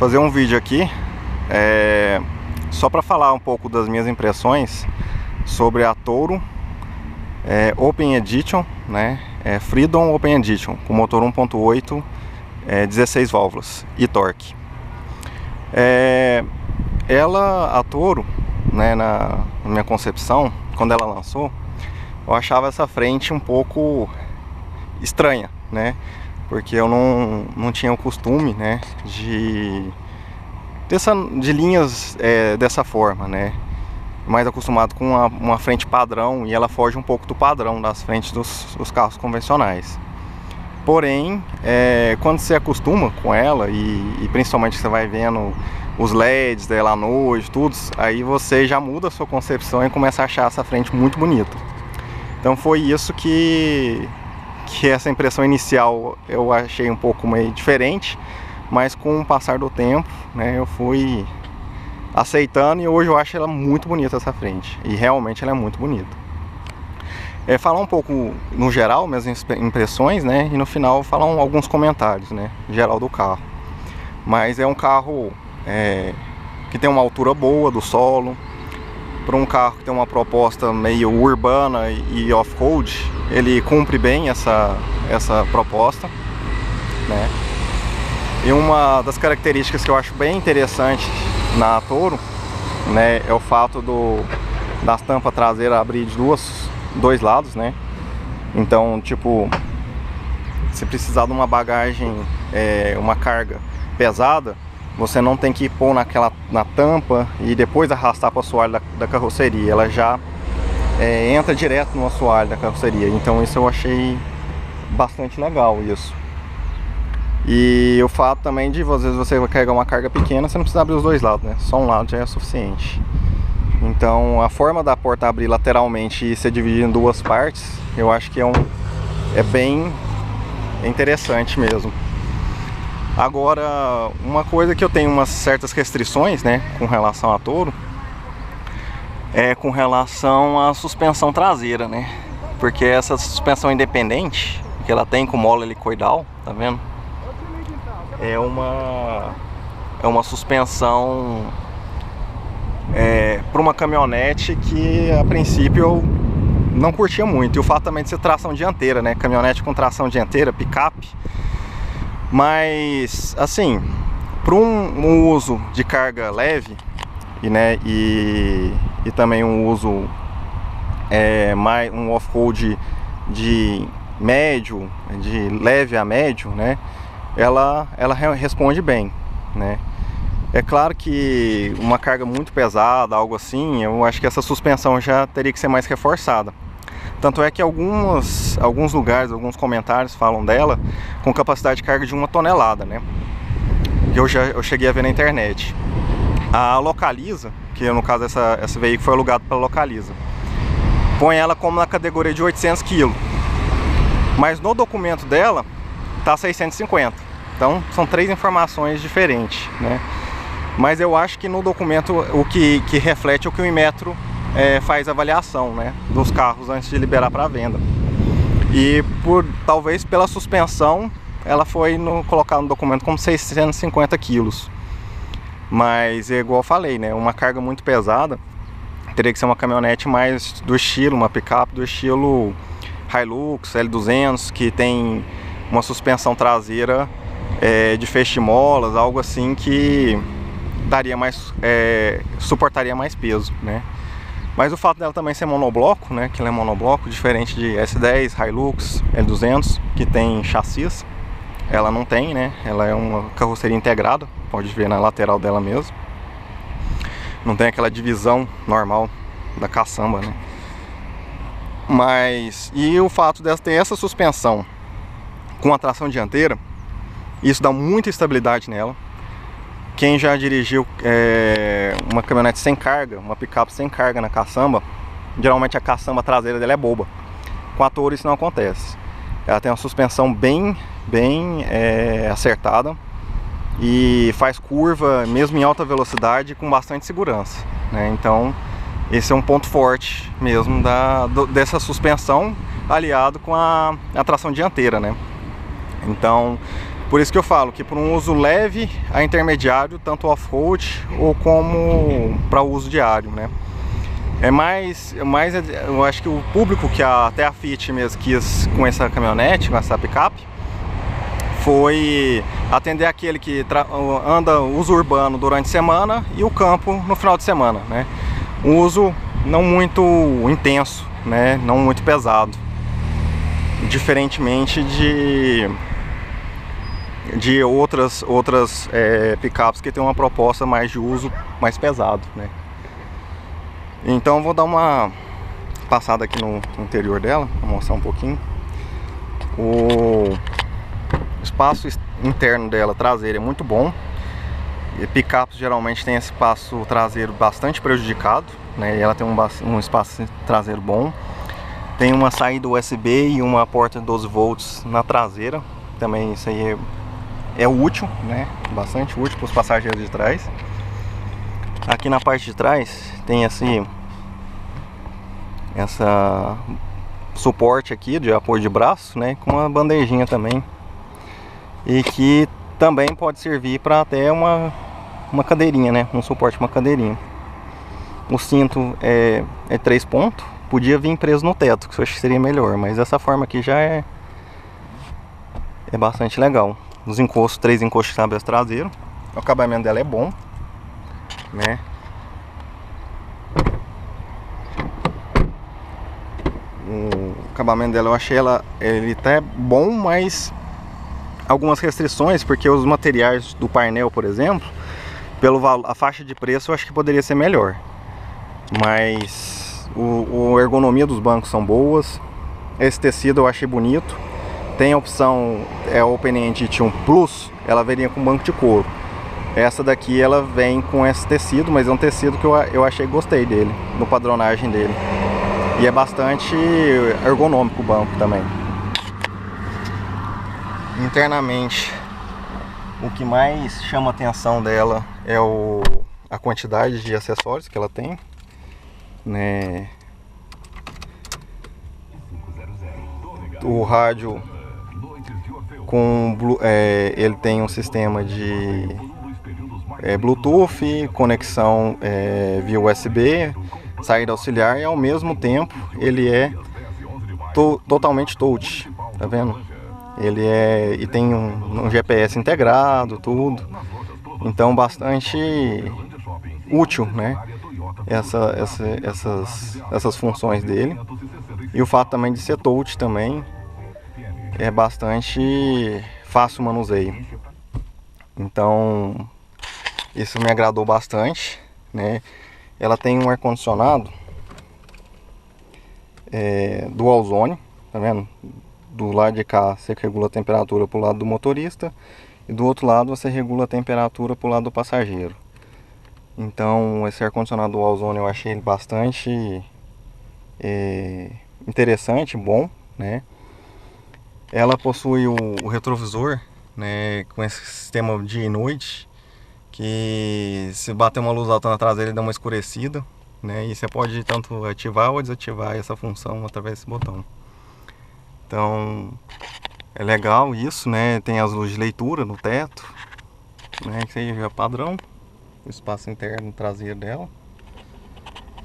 fazer um vídeo aqui só para falar um pouco das minhas impressões sobre a Toro Open Edition, né? Freedom Open Edition com motor 1.8, 16 válvulas e torque. A Toro, né, na minha concepção, quando ela lançou, eu achava essa frente um pouco estranha, né? Porque eu não tinha o costume, né, de linhas dessa forma, né? Mais acostumado com uma frente padrão, e ela foge um pouco do padrão das frentes dos carros convencionais. Porém, quando você acostuma com ela e principalmente você vai vendo os LEDs dela à noite, tudo, aí você já muda a sua concepção e começa a achar essa frente muito bonita. Então foi isso que essa impressão inicial eu achei um pouco meio diferente, mas com o passar do tempo, né, eu fui aceitando, e hoje eu acho ela muito bonita, essa frente, e realmente ela é muito bonita. Falar um pouco no geral, minhas impressões, né, e no final falar alguns comentários, né, geral do carro. Mas é um carro que tem uma altura boa do solo, para um carro que tem uma proposta meio urbana e off-road, ele cumpre bem essa proposta, né. E uma das características que eu acho bem interessante na Toro, né, é o fato das tampas traseiras abrir de dois lados, né. Então, tipo, se precisar de uma bagagem, uma carga pesada, você não tem que pôr na tampa e depois arrastar para o assoalho da carroceria. Ela já entra direto no assoalho da carroceria. Então isso eu achei bastante legal, isso. E o fato também de, às vezes, você vai carregar uma carga pequena, você não precisa abrir os dois lados, né? Só um lado já é suficiente. Então a forma da porta abrir lateralmente e ser dividida em duas partes, eu acho que é bem interessante mesmo. Agora, uma coisa que eu tenho umas certas restrições, né, com relação à Toro, é com relação à suspensão traseira, né? Porque essa suspensão independente que ela tem com mola helicoidal, tá vendo? É uma suspensão para uma caminhonete que a princípio eu não curtia muito. E o fato também de ser tração dianteira, né? Caminhonete com tração dianteira, picape. Mas assim, para um uso de carga leve e também um uso um off-road de médio, de leve a médio, né? Ela responde bem, né? É claro que uma carga muito pesada, algo assim, eu acho que essa suspensão já teria que ser mais reforçada. Tanto é que alguns lugares, alguns comentários falam dela com capacidade de carga de 1 tonelada, né? Que eu cheguei a ver na internet. A Localiza, que no caso esse veículo foi alugado pela Localiza, põe ela como na categoria de 800 kg. Mas no documento dela tá 650. Então são 3 informações diferentes, né? Mas eu acho que no documento o que reflete é o que o Inmetro faz avaliação, né, dos carros antes de liberar para venda. E talvez pela suspensão ela foi colocada no documento como 650 quilos. Mas é igual eu falei, né, uma carga muito pesada teria que ser uma caminhonete mais do estilo, uma picape do estilo Hilux, L200, que tem uma suspensão traseira de feixe de molas, algo assim que daria suportaria mais peso, né? Mas o fato dela também ser monobloco, né, que ela é monobloco, diferente de S10, Hilux, L200, que tem chassis, ela não tem, né? Ela é uma carroceria integrada, pode ver na lateral dela mesmo. Não tem aquela divisão normal da caçamba, né? E o fato dela ter essa suspensão com a tração dianteira, isso dá muita estabilidade nela. Quem já dirigiu uma caminhonete sem carga, uma picape sem carga na caçamba, geralmente a caçamba traseira dela é boba. Com a Toro isso não acontece. Ela tem uma suspensão bem acertada e faz curva mesmo em alta velocidade com bastante segurança, né? Então esse é um ponto forte mesmo dessa suspensão, aliado com a tração dianteira, né? Então Por isso que eu falo que para um uso leve a intermediário, tanto off-road ou como para uso diário, né? Eu acho que o público que até a Fiat mesmo quis com essa caminhonete, com essa picape, foi atender aquele que anda uso urbano durante a semana e o campo no final de semana, né? Um uso não muito intenso, né? Não muito pesado, diferentemente de outras picapes que tem uma proposta mais de uso mais pesado, né? Então vou dar uma passada aqui no interior dela para mostrar um pouquinho. O espaço interno dela traseiro é muito bom. E picapes geralmente tem esse espaço traseiro bastante prejudicado, né? E ela tem um espaço traseiro bom. Tem uma saída USB e uma porta de 12 volts na traseira. Também isso aí é útil, né? Bastante útil para os passageiros de trás. Aqui na parte de trás tem essa suporte aqui de apoio de braço, né? Com uma bandejinha também. E que também pode servir para até uma cadeirinha, né? Um suporte, uma cadeirinha. O cinto é 3 pontos. Podia vir preso no teto, que eu acho que seria melhor. Mas essa forma aqui já é bastante legal. Os encostos, 3 encostos de cabeça traseiro. O acabamento dela é bom, né? O acabamento dela eu achei ele tá bom, mas algumas restrições, porque os materiais do painel, por exemplo, a faixa de preço eu acho que poderia ser melhor. Mas a ergonomia dos bancos são boas. Esse tecido eu achei bonito. Tem a opção, a Open Edition Plus, ela viria com banco de couro. Essa daqui ela vem com esse tecido, mas é um tecido que eu achei, gostei dele, no padronagem dele. E é bastante ergonômico o banco também. Internamente, o que mais chama a atenção dela é a quantidade de acessórios que ela tem, né? O rádio ele tem um sistema de Bluetooth, conexão via USB, saída auxiliar, e ao mesmo tempo ele é totalmente touch, tá vendo? E tem um GPS integrado, tudo. Então bastante útil, né? Essas funções dele. E o fato também de ser touch também é bastante fácil o manuseio. Então isso me agradou bastante, né? Ela tem um ar-condicionado dual zone, tá vendo? Do lado de cá você regula a temperatura para o lado do motorista e do outro lado você regula a temperatura para o lado do passageiro. Então esse ar-condicionado dual zone eu achei ele bastante interessante, bom, né? Ela possui o retrovisor, né, com esse sistema dia e noite, que se bater uma luz alta na traseira ele dá uma escurecida, né? E você pode tanto ativar ou desativar essa função através desse botão. Então é legal isso, né? Tem as luzes de leitura no teto, né? Que aí já é padrão. O espaço interno traseiro dela,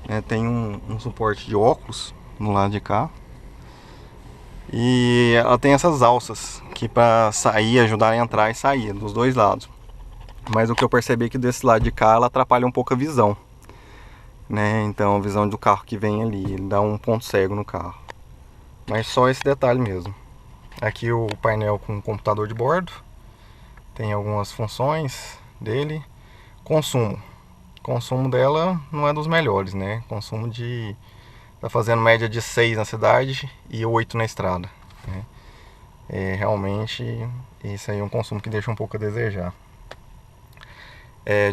né? Tem um suporte de óculos no lado de cá. E ela tem essas alças que para sair, ajudar a entrar e sair dos dois lados. Mas o que eu percebi é que desse lado de cá ela atrapalha um pouco a visão, né? Então a visão do carro que vem ali, ele dá um ponto cego no carro. Mas só esse detalhe mesmo. Aqui o painel com computador de bordo. Tem algumas funções dele. Consumo dela não é dos melhores, né? Consumo tá fazendo média de 6 na cidade e 8 na estrada, né? Realmente isso aí é um consumo que deixa um pouco a desejar.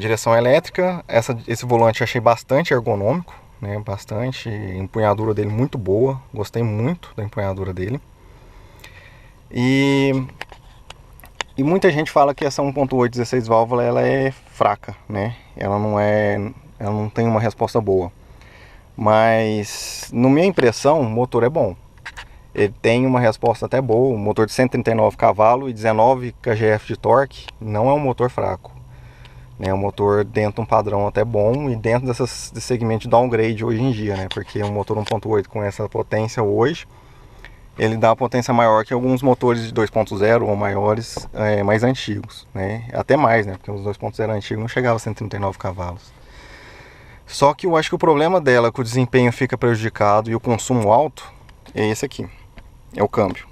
Direção elétrica, esse volante eu achei bastante ergonômico, né? Bastante, a empunhadura dele muito boa, gostei muito da empunhadura dele. E muita gente fala que essa 1.8 16 válvula ela é fraca, né? Ela não tem uma resposta boa. Mas, na minha impressão, o motor é bom. Ele tem uma resposta até boa, um motor de 139 cavalos e 19 kgf de torque, não é um motor fraco. É um motor dentro de um padrão até bom e dentro desse segmento de downgrade hoje em dia, né? Porque um motor 1.8 com essa potência hoje, ele dá uma potência maior que alguns motores de 2.0 ou maiores, mais antigos, né? Até mais, né? Porque os 2.0 antigos não chegavam a 139 cavalos. Só que eu acho que o problema dela, que o desempenho fica prejudicado e o consumo alto, é esse aqui. É o câmbio.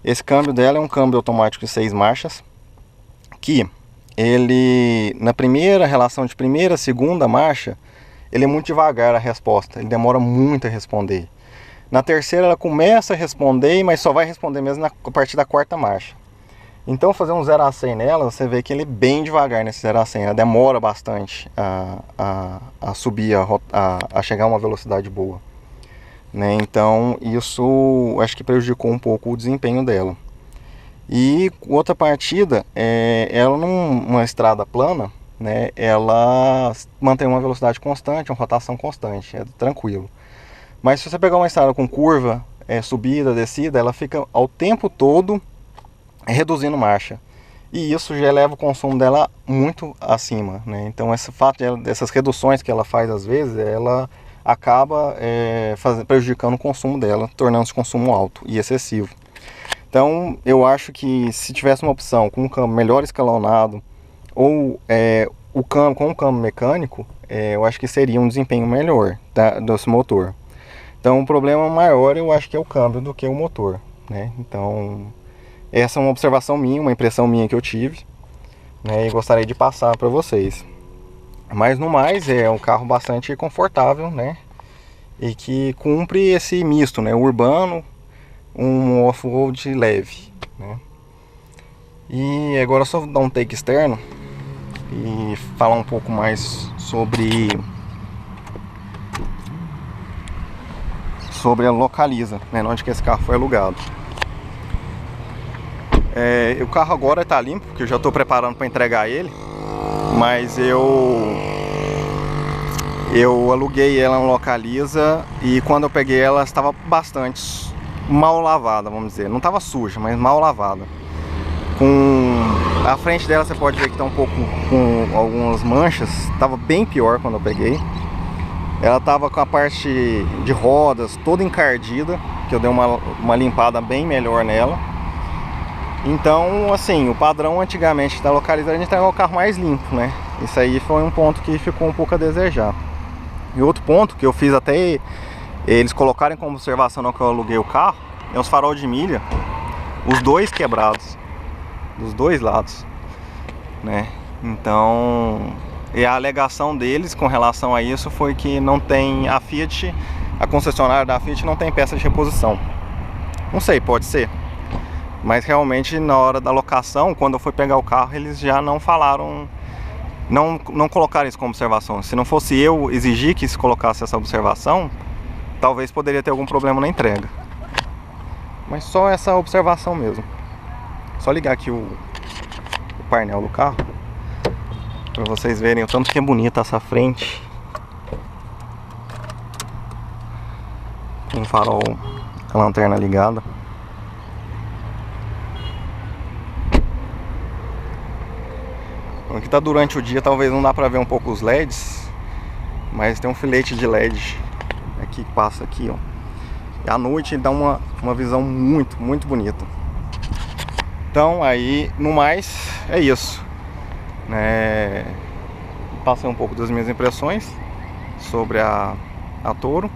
Esse câmbio dela é um câmbio automático de 6 marchas, que ele, na primeira relação de primeira a segunda marcha, ele é muito devagar a resposta, ele demora muito a responder. Na terceira ela começa a responder, mas só vai responder mesmo a partir da quarta marcha. Então fazer um 0 a 100 nela, você vê que ele é bem devagar nesse 0 a 100, ela demora bastante a subir, a chegar a uma velocidade boa, né? Então isso acho que prejudicou um pouco o desempenho dela. E outra partida, ela numa estrada plana, né, ela mantém uma velocidade constante, uma rotação constante, é tranquilo. Mas se você pegar uma estrada com curva, subida, descida, ela fica ao tempo todo reduzindo marcha. E isso já eleva o consumo dela muito acima, né? Então esse fato dessas reduções que ela faz às vezes, ela acaba prejudicando o consumo dela, tornando-se consumo alto e excessivo. Então eu acho que se tivesse uma opção com um câmbio melhor escalonado ou o câmbio com um câmbio mecânico, eu acho que seria um desempenho melhor desse motor. Então o problema maior eu acho que é o câmbio do que o motor, né? Então essa é uma observação minha, uma impressão minha que eu tive, né, e gostaria de passar para vocês. Mas no mais é um carro bastante confortável, né, e que cumpre esse misto, né, urbano, um off-road leve, né. E agora só dar um take externo e falar um pouco mais sobre a Localiza, né, onde que esse carro foi alugado. O carro agora está limpo, porque eu já estou preparando para entregar ele, mas eu aluguei ela no Localiza e quando eu peguei ela estava bastante mal lavada, vamos dizer. Não estava suja, mas mal lavada. A frente dela você pode ver que está um pouco com algumas manchas, estava bem pior quando eu peguei. Ela estava com a parte de rodas toda encardida, que eu dei uma limpada bem melhor nela. Então, assim, o padrão antigamente da Localiza a gente entregava o carro mais limpo, né? Isso aí foi um ponto que ficou um pouco a desejar. E outro ponto que eu fiz até eles colocarem como observação no que eu aluguei o carro, é os farol de milha, os dois quebrados, dos dois lados, né? Então, e a alegação deles com relação a isso foi que não tem a concessionária da Fiat não tem peça de reposição. Não sei, pode ser. Mas realmente na hora da locação, quando eu fui pegar o carro, eles já não falaram, não colocaram isso como observação. Se não fosse eu exigir que se colocasse essa observação, talvez poderia ter algum problema na entrega. Mas só essa observação mesmo. Só ligar aqui o painel do carro, para vocês verem o tanto que é bonita essa frente. Com o farol, a lanterna ligada. Aqui tá durante o dia, talvez não dá pra ver um pouco os LEDs, mas tem um filete de LED aqui que passa aqui, ó. E à noite ele dá uma visão muito, muito bonita. Então aí, no mais, é isso, né? Passei um pouco das minhas impressões sobre a Toro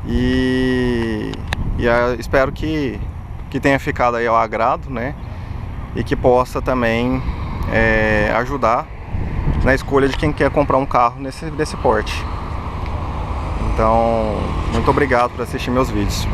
e espero que tenha ficado aí ao agrado, né? E que possa também ajudar na escolha de quem quer comprar um carro desse porte. Então, muito obrigado por assistir meus vídeos.